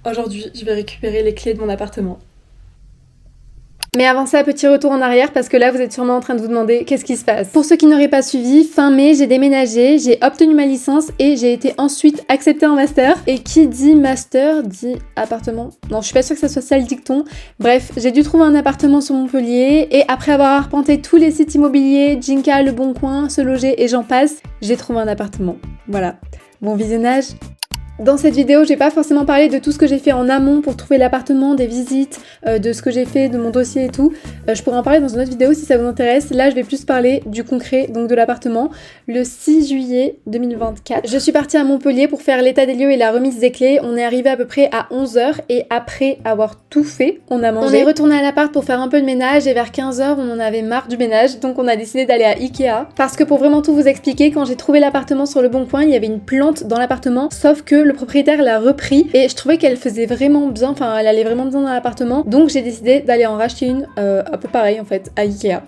Aujourd'hui, je vais récupérer les clés de mon appartement. Mais avant ça, petit retour en arrière parce que là, vous êtes sûrement en train de vous demander qu'est-ce qui se passe. Pour ceux qui n'auraient pas suivi, fin mai, j'ai déménagé, j'ai obtenu ma licence et j'ai été ensuite acceptée en master. Et qui dit master dit appartement. Non, je suis pas sûre que ça soit ça le dicton. Bref, j'ai dû trouver un appartement sur Montpellier et après avoir arpenté tous les sites immobiliers, Jinka, Le Bon Coin, Se Loger et j'en passe, j'ai trouvé un appartement. Voilà. Bon visionnage. Dans cette vidéo, j'ai pas forcément parlé de tout ce que j'ai fait en amont pour trouver l'appartement, des visites, de ce que j'ai fait, de mon dossier et tout. Je pourrais en parler dans une autre vidéo si ça vous intéresse. Là, je vais plus parler du concret, donc de l'appartement. Le 6 juillet 2024, je suis partie à Montpellier pour faire l'état des lieux et la remise des clés. On est arrivé à peu près à 11h et après avoir tout fait, on a mangé. On est retourné à l'appart pour faire un peu de ménage et vers 15h, on en avait marre du ménage. Donc on a décidé d'aller à Ikea. Parce que pour vraiment tout vous expliquer, quand j'ai trouvé l'appartement sur Le Bon Coin, il y avait une plante dans l'appartement, sauf que le propriétaire l'a repris et je trouvais qu'elle faisait vraiment bien, enfin elle allait vraiment bien dans l'appartement, donc j'ai décidé d'aller en racheter une un peu pareil en fait à Ikea.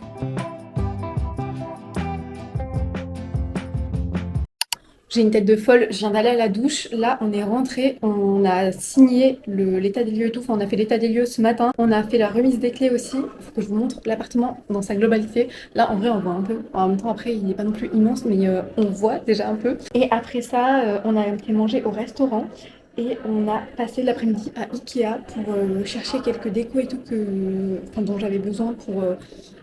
J'ai une tête de folle, je viens d'aller à la douche, là on est rentré, on a signé l'état des lieux et tout, enfin on a fait l'état des lieux ce matin, on a fait la remise des clés aussi, faut que je vous montre l'appartement dans sa globalité. Là en vrai on voit un peu, en même temps après il n'est pas non plus immense mais on voit déjà un peu. Et après ça on a été manger au restaurant. Et on a passé l'après-midi à Ikea pour chercher quelques décos et tout dont j'avais besoin pour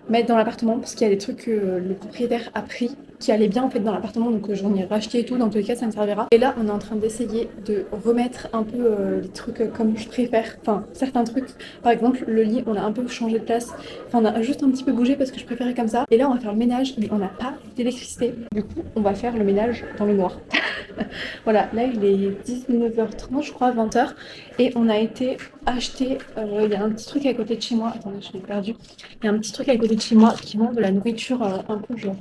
mettre dans l'appartement parce qu'il y a des trucs que le propriétaire a pris qui allaient bien en fait dans l'appartement, donc j'en ai racheté et tout, dans tous les cas ça me servira. Et là on est en train d'essayer de remettre un peu les trucs comme je préfère, enfin certains trucs. Par exemple le lit on a un peu changé de place, enfin on a juste un petit peu bougé parce que je préférais comme ça. Et là on va faire le ménage mais on n'a pas d'électricité, du coup on va faire le ménage dans le noir. Voilà, là il est 19h30 je crois, 20h, et on a été acheter, il y a un petit truc à côté de chez moi, attendez je l'ai perdu, il y a un petit truc à côté de chez moi qui vend de la nourriture un peu genre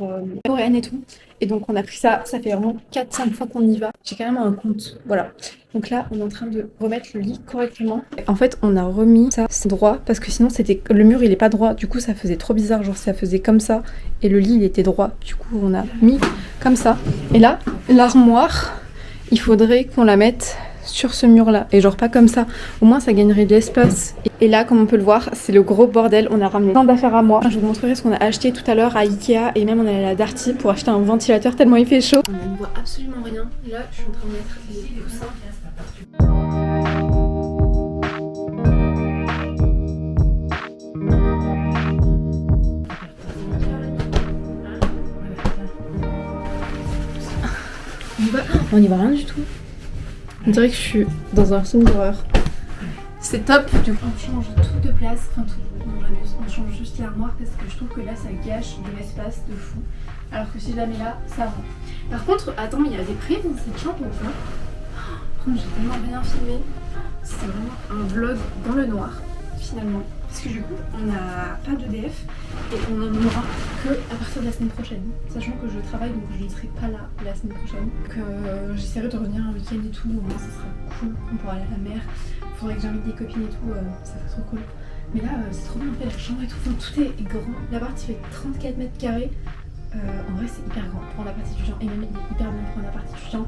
coréenne et tout, et donc on a pris ça, ça fait vraiment 4-5 fois qu'on y va, j'ai carrément un compte, voilà. Donc là on est en train de remettre le lit correctement. En fait on a remis ça droit parce que sinon c'était le mur il est pas droit, du coup ça faisait trop bizarre, genre ça faisait comme ça et le lit il était droit, du coup on a mis comme ça. Et là l'armoire, il faudrait qu'on la mette sur ce mur là et genre pas comme ça, au moins ça gagnerait de l'espace. Et là comme on peut le voir c'est le gros bordel, on a ramené plein d'affaires à moi. Je vous montrerai ce qu'on a acheté tout à l'heure à Ikea et même on est allé à Darty pour acheter un ventilateur tellement il fait chaud. On ne voit absolument rien, là je suis en train de mettre les coussins. On n'y voit rien du tout. On dirait que je suis dans un film d'horreur. C'est top. Du coup, on change tout de place. Enfin, tout. Non, j'abuse. On change juste l'armoire parce que je trouve que là, ça gâche de l'espace de fou. Alors que si je la mets là, ça va. Par contre, attends, mais il y a des prises dans cette chambre ou pas? Par contre, j'ai tellement rien filmé. C'est vraiment un vlog dans le noir, finalement. Parce que du coup, on n'a pas d'EDF et on n'en aura que à partir de la semaine prochaine. Sachant que je travaille, donc je ne serai pas là la semaine prochaine. Donc j'essaierai de revenir un week-end et tout, au moins ça sera cool, on pourra aller à la mer. Il faudrait que j'invite des copines et tout, ça fait trop cool. Mais là, c'est trop bien fait, la chambre et tout, enfin, tout est grand. L'appart il fait 34 mètres carrés. En vrai, c'est hyper grand pour un appart étudiant et même il est hyper bien pour un appart étudiant.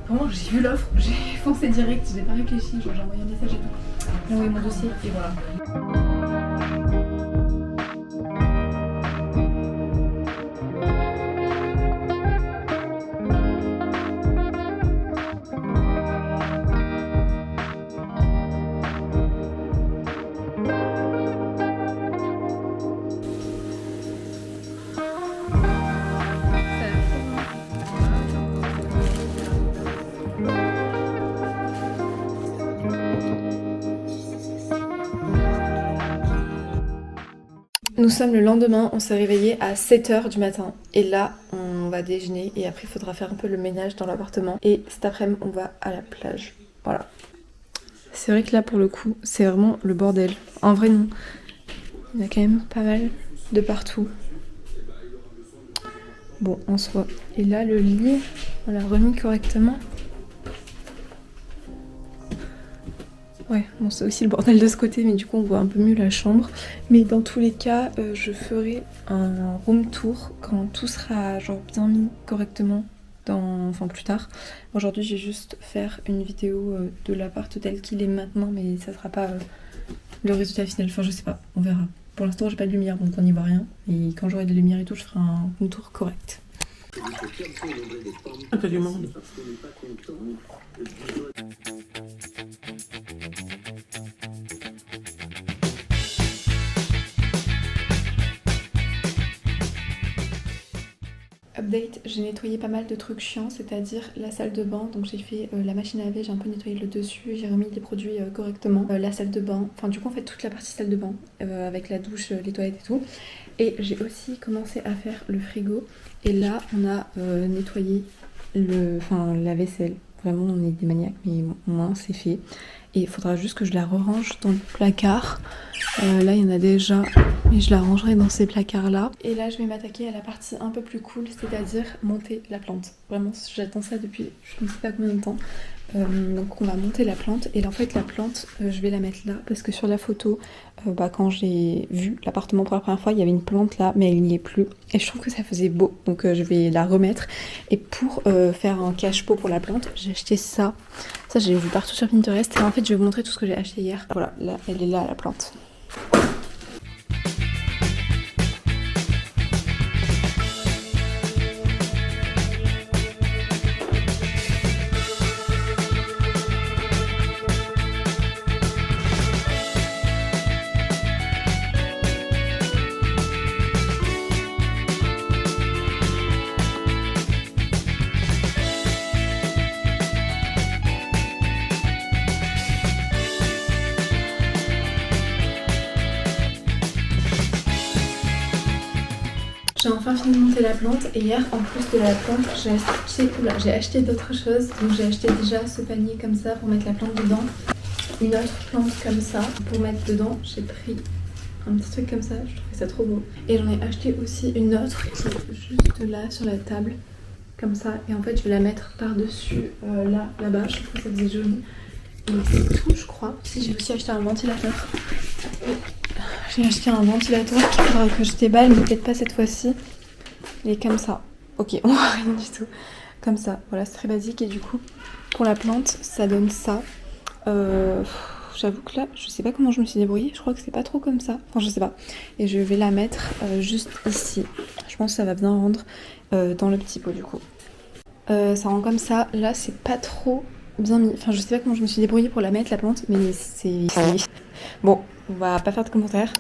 Vraiment, j'ai vu l'offre, j'ai foncé direct, j'ai pas réfléchi, genre j'ai envoyé un message et tout. J'ai envoyé mon dossier et voilà. Nous sommes le lendemain, on s'est réveillé à 7h du matin et là on va déjeuner et après il faudra faire un peu le ménage dans l'appartement et cet après-midi on va à la plage. Voilà. C'est vrai que là pour le coup c'est vraiment le bordel. En vrai non, il y en a quand même pas mal de partout. Bon en soi. Et là le lit, on l'a remis correctement. Ouais, bon c'est aussi le bordel de ce côté, mais du coup on voit un peu mieux la chambre. Mais dans tous les cas, je ferai un room tour quand tout sera genre bien mis correctement enfin plus tard. Aujourd'hui je vais juste faire une vidéo de l'appart tel qu'il est maintenant, mais ça sera pas le résultat final, enfin je sais pas, on verra. Pour l'instant j'ai pas de lumière donc on n'y voit rien, et quand j'aurai de lumière et tout je ferai un contour correct. Ah, t'as du monde. Update, j'ai nettoyé pas mal de trucs chiants, c'est-à-dire la salle de bain, donc j'ai fait la machine à laver, j'ai un peu nettoyé le dessus, j'ai remis les produits correctement, la salle de bain, enfin du coup en fait toute la partie salle de bain, avec la douche, les toilettes et tout. Et j'ai aussi commencé à faire le frigo, et là on a nettoyé la vaisselle. Vraiment on est des maniaques, mais au moins c'est fait. Et il faudra juste que je la re-range dans le placard. Là il y en a déjà, mais je la rangerai dans ces placards là. Et là je vais m'attaquer à la partie un peu plus cool, c'est-à-dire monter la plante. Vraiment j'attends ça depuis je ne sais pas combien de temps. Donc on va monter la plante, et là, en fait la plante je vais la mettre là parce que sur la photo quand j'ai vu l'appartement pour la première fois il y avait une plante là mais elle n'y est plus, et je trouve que ça faisait beau, donc je vais la remettre. Et pour faire un cache-pot pour la plante, j'ai acheté ça j'ai vu partout sur Pinterest, et en fait je vais vous montrer tout ce que j'ai acheté hier. Voilà, là elle est là la plante. J'ai enfin fini de monter la plante, et hier en plus de la plante j'ai acheté d'autres choses. Donc j'ai acheté déjà ce panier comme ça pour mettre la plante dedans, une autre plante comme ça pour mettre dedans. J'ai pris un petit truc comme ça, je trouvais ça trop beau. Et j'en ai acheté aussi une autre qui est juste là sur la table comme ça, et en fait je vais la mettre par dessus là-bas, je trouve que ça faisait joli. Et c'est tout je crois. Si, j'ai aussi acheté un ventilateur. J'ai acheté un ventilateur qu'il faudra que je déballe, mais peut-être pas cette fois-ci. Il est comme ça. Ok, on voit rien du tout. Comme ça, voilà, c'est très basique. Et du coup, pour la plante, ça donne ça. J'avoue que là, je sais pas comment je me suis débrouillée. Je crois que c'est pas trop comme ça. Enfin, je sais pas. Et je vais la mettre juste ici. Je pense que ça va bien rendre dans le petit pot du coup. Ça rend comme ça. Là, c'est pas trop bien mis. Enfin, je sais pas comment je me suis débrouillée pour la mettre, la plante, mais c'est... Bon, on va pas faire de commentaires.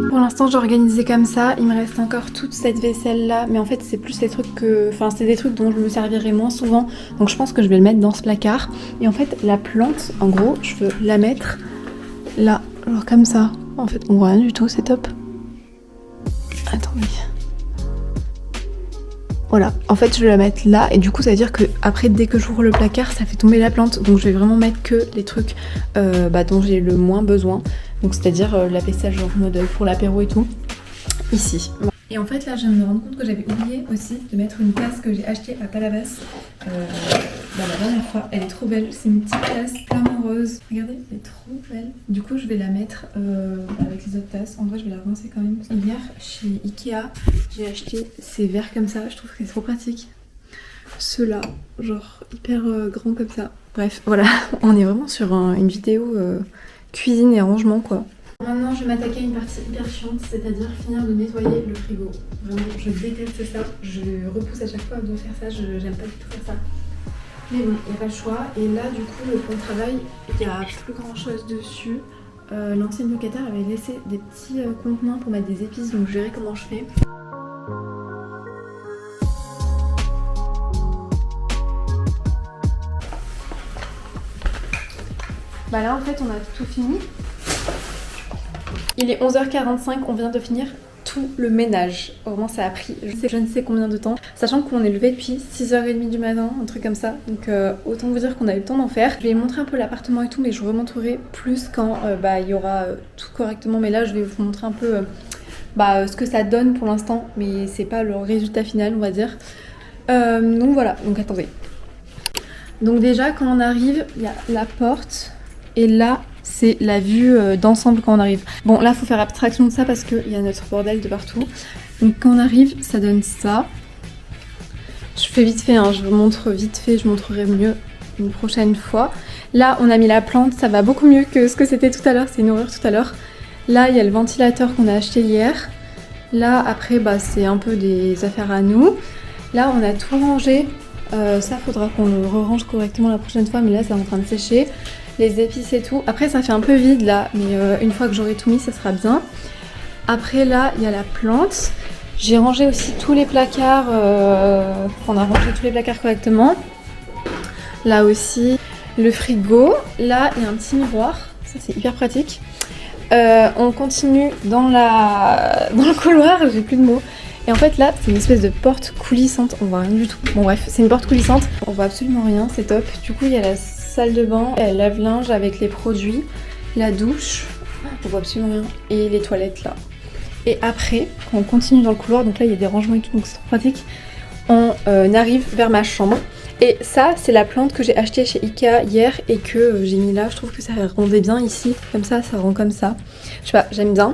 Pour l'instant j'ai organisé comme ça, il me reste encore toute cette vaisselle là, mais en fait c'est plus des trucs que... Enfin c'est des trucs dont je me servirai moins souvent, donc je pense que je vais le mettre dans ce placard. Et en fait la plante, en gros, je veux la mettre là, genre comme ça. En fait on voit rien du tout, c'est top. Attendez. Voilà, en fait je vais la mettre là, et du coup ça veut dire que après dès que j'ouvre le placard ça fait tomber la plante, donc je vais vraiment mettre que les trucs dont j'ai le moins besoin, donc c'est-à-dire la vaisselle genre mode pour l'apéro et tout, ici. Et en fait là je viens de me rendre compte que j'avais oublié aussi de mettre une tasse que j'ai achetée à Palavas la dernière fois. Elle est trop belle, c'est une petite tasse flamant rose, regardez, elle est trop belle. Du coup je vais la mettre avec les autres tasses, en vrai je vais la rincer quand même. Hier chez Ikea j'ai acheté ces verres comme ça, je trouve que c'est trop pratique. Ceux-là, genre hyper grands comme ça. Bref, voilà, on est vraiment sur une vidéo cuisine et rangement quoi. Maintenant je vais m'attaquer à une partie hyper chiante, c'est-à-dire finir de nettoyer le frigo. Vraiment, je déteste ça, je repousse à chaque fois de faire ça, j'aime pas du tout faire ça. Mais bon, il n'y a pas le choix. Et là du coup le plan de travail, il n'y a plus grand chose dessus. L'ancienne locataire avait laissé des petits contenants pour mettre des épices, donc je verrai comment je fais. Bah là en fait on a tout fini. Il est 11h45, on vient de finir tout le ménage. Vraiment ça a pris je ne sais combien de temps. Sachant qu'on est levé depuis 6h30 du matin, un truc comme ça. Donc autant vous dire qu'on a eu le temps d'en faire. Je vais montrer un peu l'appartement et tout, mais je vous remontrerai plus quand il y aura tout correctement. Mais là je vais vous montrer un peu ce que ça donne pour l'instant. Mais c'est pas le résultat final on va dire. Donc voilà, donc attendez. Donc déjà quand on arrive, il y a la porte. Et là, c'est la vue d'ensemble quand on arrive. Bon, là, faut faire abstraction de ça parce qu'il y a notre bordel de partout. Donc quand on arrive, ça donne ça. Je fais vite fait, hein, je vous montre vite fait, je montrerai mieux une prochaine fois. Là, on a mis la plante, ça va beaucoup mieux que ce que c'était tout à l'heure, c'est une horreur tout à l'heure. Là, il y a le ventilateur qu'on a acheté hier. Là, après, bah, c'est un peu des affaires à nous. Là, on a tout rangé. Ça, faudra qu'on le range correctement la prochaine fois, mais là, c'est en train de sécher. Les épices et tout. Après, ça fait un peu vide là, mais une fois que j'aurai tout mis, ça sera bien. Après, là, il y a la plante. J'ai rangé aussi tous les placards. On a rangé tous les placards correctement. Là aussi, le frigo. Là, il y a un petit miroir. Ça, c'est hyper pratique. On continue dans le couloir. J'ai plus de mots. Et en fait là c'est une espèce de porte coulissante, on voit rien du tout. Bon bref, c'est une porte coulissante, on voit absolument rien, c'est top. Du coup il y a la salle de bain, il y a le lave-linge avec les produits, la douche, on voit absolument rien, et les toilettes là. Et après, quand on continue dans le couloir, donc là il y a des rangements et tout, donc c'est trop pratique, on arrive vers ma chambre. Et ça c'est la plante que j'ai achetée chez Ikea hier et que j'ai mis là, je trouve que ça rendait bien ici, comme ça rend comme ça. Je sais pas, j'aime bien.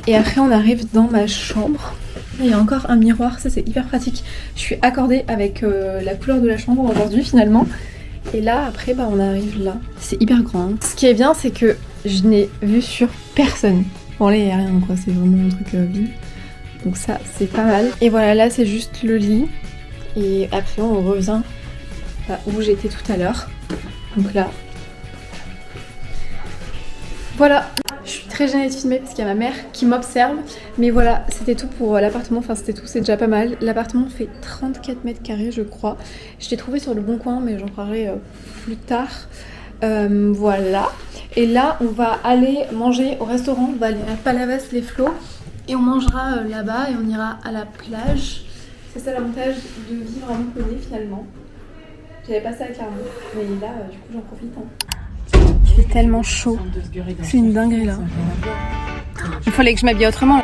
Et après on arrive dans ma chambre. Il y a encore un miroir, ça c'est hyper pratique. Je suis accordée avec la couleur de la chambre aujourd'hui finalement. Et là après bah, on arrive là. C'est hyper grand. Ce qui est bien c'est que je n'ai vu sur personne. Bon là il n'y a rien quoi, c'est vraiment un truc vide. Donc ça c'est pas mal. Et voilà là c'est juste le lit. Et après on revient où j'étais tout à l'heure. Donc là. Voilà. Je suis très gênée de filmer parce qu'il y a ma mère qui m'observe. Mais voilà, c'était tout pour l'appartement. Enfin, c'était tout, c'est déjà pas mal. L'appartement fait 34 mètres carrés, je crois. Je l'ai trouvé sur le bon coin, mais j'en parlerai plus tard. Voilà. Et là, on va aller manger au restaurant. On va aller à Palavas-les-Flots. Et on mangera là-bas et on ira à la plage. C'est ça l'avantage de vivre à Montpellier finalement. J'avais pas ça à Clermont. Mais là, du coup, j'en profite. Hein. Il fait tellement chaud. C'est une dinguerie là. Il fallait que je m'habille autrement.